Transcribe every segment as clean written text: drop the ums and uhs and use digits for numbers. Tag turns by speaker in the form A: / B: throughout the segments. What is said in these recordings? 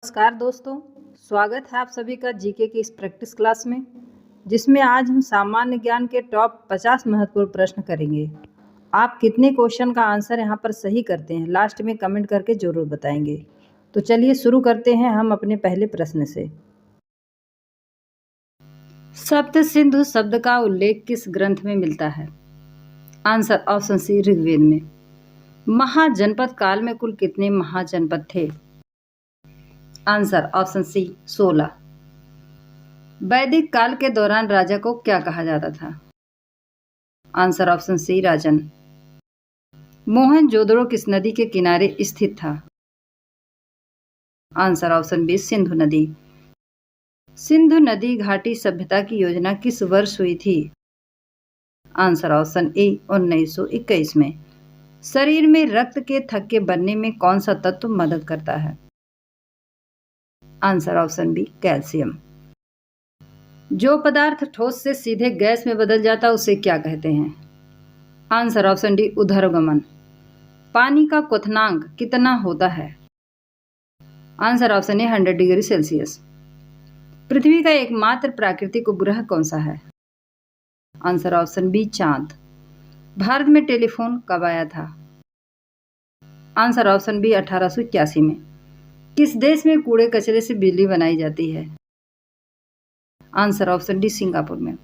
A: नमस्कार दोस्तों, स्वागत है आप सभी का जीके की इस प्रैक्टिस क्लास में, जिसमें आज हम सामान्य ज्ञान के टॉप 50 महत्वपूर्ण प्रश्न करेंगे। आप कितने क्वेश्चन का आंसर यहाँ पर सही करते हैं, लास्ट में कमेंट करके ज़रूर बताएंगे। तो चलिए शुरू करते हैं हम अपने पहले प्रश्न से। सप्त सिंधु शब्द का उल्लेख किस ग्रंथ में मिलता है? आंसर ऑप्शन सी, ऋग्वेद में। महाजनपद काल में कुल कितने महाजनपद थे? Answer option C, 16। वैदिक काल के दौरान राजा को क्या कहा जाता था? आंसर ऑप्शन सी, राजन। मोहनजोदड़ो किस नदी के किनारे स्थित था? आंसर ऑप्शन बी, सिंधु नदी। सिंधु नदी घाटी सभ्यता की योजना किस वर्ष हुई थी? आंसर ऑप्शन ए, 1921 में। शरीर में रक्त के थक्के बनने में कौन सा तत्व मदद करता है? Answer option B, calcium. जो पदार्थ ठोस से सीधे गैस में बदल जाता उसे क्या कहते हैं? आंसर ऑप्शन डी, ऊर्ध्वगमन। पानी का क्वथनांक कितना होता है? Answer option A, 100 degree Celsius. पृथ्वी का एकमात्र प्राकृतिक उपग्रह कौन सा है? आंसर ऑप्शन बी, चांद। भारत में टेलीफोन कब आया था? आंसर ऑप्शन बी, 1881 में। किस देश में कूड़े कचरे से बिजली बनाई जाती है? आंसर ऑप्शन डी, सिंगापुर में।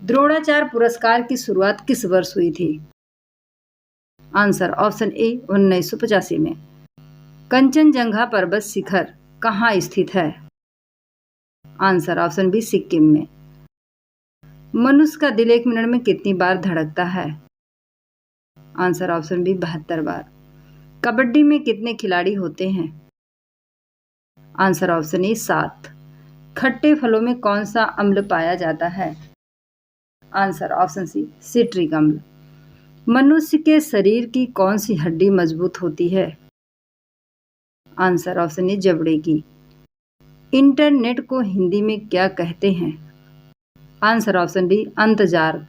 A: द्रोणाचार्य पुरस्कार की शुरुआत किस वर्ष हुई थी? आंसर ऑप्शन ए, 1985 में। कंचनजंगा पर्वत शिखर कहाँ स्थित है? आंसर ऑप्शन बी, सिक्किम में। मनुष्य का दिल 1 मिनट में कितनी बार धड़कता है? आंसर ऑप्शन बी, 72 बार। कबड्डी में कितने खिलाड़ी होते हैं? आंसर ऑप्शन ए, 7। खट्टे फलों में कौन सा अम्ल पाया जाता है? आंसर ऑप्शन सी, सिट्रिक अम्ल। मनुष्य के शरीर की कौन सी हड्डी मजबूत होती है? आंसर ऑप्शन ए, जबड़े की। इंटरनेट को हिंदी में क्या कहते हैं? आंसर ऑप्शन डी, अंतर्जाल।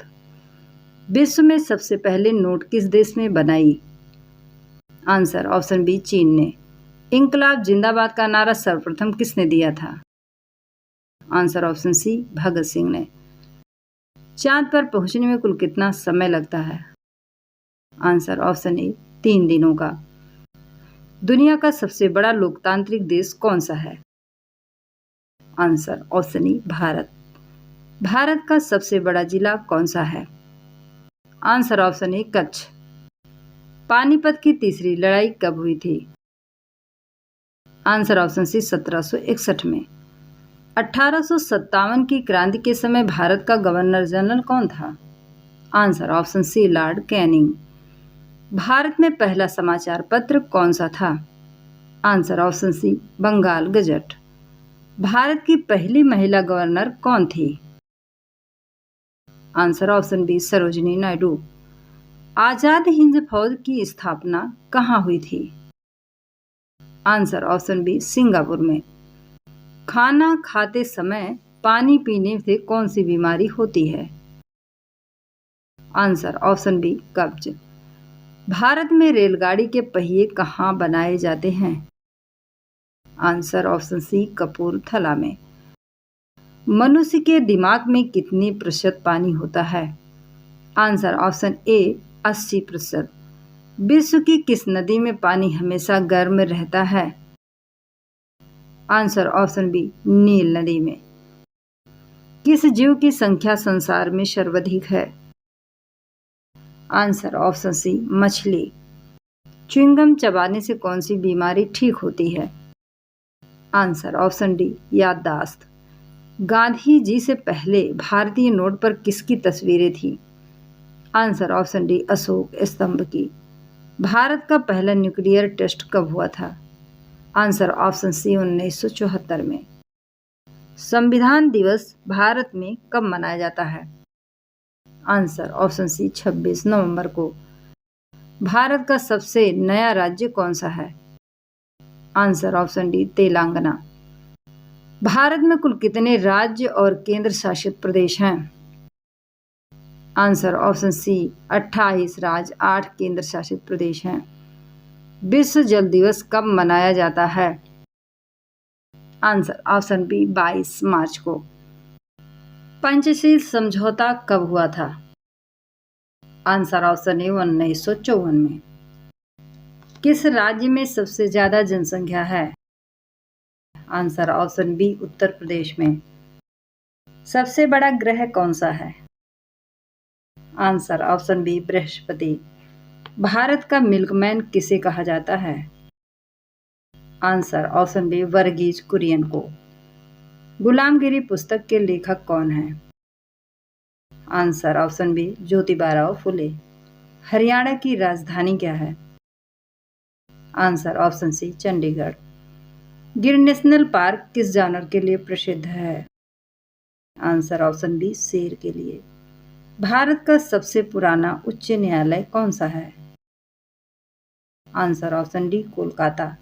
A: विश्व में सबसे पहले नोट किस देश में बनाई? आंसर ऑप्शन बी, चीन ने। इंकलाब जिंदाबाद का नारा सर्वप्रथम किसने दिया था? आंसर ऑप्शन सी, भगत सिंह ने। चांद पर पहुंचने में कुल कितना समय लगता है? आंसर ऑप्शन ए, 3 दिनों का। दुनिया का सबसे बड़ा लोकतांत्रिक देश कौन सा है? Answer option E, Bharat. Bharat का सबसे बड़ा जिला कौन सा है? आंसर ऑप्शन ए, कच्छ। पानीपत की तीसरी लड़ाई कब हुई थी? आंसर ऑप्शन सी, 1761 में। 1857 की क्रांति के समय भारत का गवर्नर जनरल कौन था? Answer option C, Lord Canning. भारत में पहला समाचार पत्र कौन सा था? Answer option C, Bengal gazette. भारत की पहली महिला गवर्नर कौन थी? Answer option B, Sarojini Naidu. Azad Hind Fauj की स्थापना कहाँ हुई थी? आंसर ऑप्शन बी, सिंगापुर में। खाना खाते समय पानी पीने से कौन सी बीमारी होती है? आंसर ऑप्शन बी, कब्ज। भारत में रेलगाड़ी के पहिए कहाँ बनाए जाते हैं? आंसर ऑप्शन सी, कपूरथला में। मनुष्य के दिमाग में कितनी प्रतिशत पानी होता है? आंसर ऑप्शन ए, 80%। विश्व की किस नदी में पानी हमेशा गर्म रहता है? आंसर ऑप्शन बी, नील नदी में। किस जीव की संख्या संसार में सर्वाधिक है? आंसर ऑप्शन सी, मछली। च्युइंगम चबाने से कौन सी बीमारी ठीक होती है? आंसर ऑप्शन डी, याददाश्त। गांधी जी से पहले भारतीय नोट पर किसकी तस्वीरें थी? आंसर ऑप्शन डी, अशोक स्तंभ की। भारत का पहला न्यूक्लियर टेस्ट कब हुआ था? आंसर ऑप्शन सी, 1974 में। संविधान दिवस भारत में कब मनाया जाता है? आंसर ऑप्शन सी, 26 नवंबर को। भारत का सबसे नया राज्य कौन सा है? Answer option D, Telangana. Bharat में कुल कितने राज्य और केंद्र शासित प्रदेश हैं? आंसर ऑप्शन सी, 28 राज्य, 8 केंद्र शासित प्रदेश हैं। विश्व जल दिवस कब मनाया जाता है? आंसर ऑप्शन बी 22 मार्च को। पंचशील समझौता कब हुआ था? आंसर ऑप्शन ए 1954 में। किस राज्य में सबसे ज्यादा जनसंख्या है? Answer option B Uttar Pradesh में। सबसे बड़ा ग्रह कौन सा है? Answer option B Brihaspati. Bharat का मिल्कमैन किसे कहा जाता है? Answer option B Verghese Kurien को। गुलामगिरी पुस्तक के लेखक कौन है? Answer option B Jyotiba Phule. Haryana की राजधानी क्या है? Answer option C Chandigarh. Gir national park किस जानवर के लिए प्रसिद्ध है? आंसर ऑप्शन बी शेर के लिए। भारत का सबसे पुराना उच्च न्यायालय कौन सा है? Answer option D Kolkata.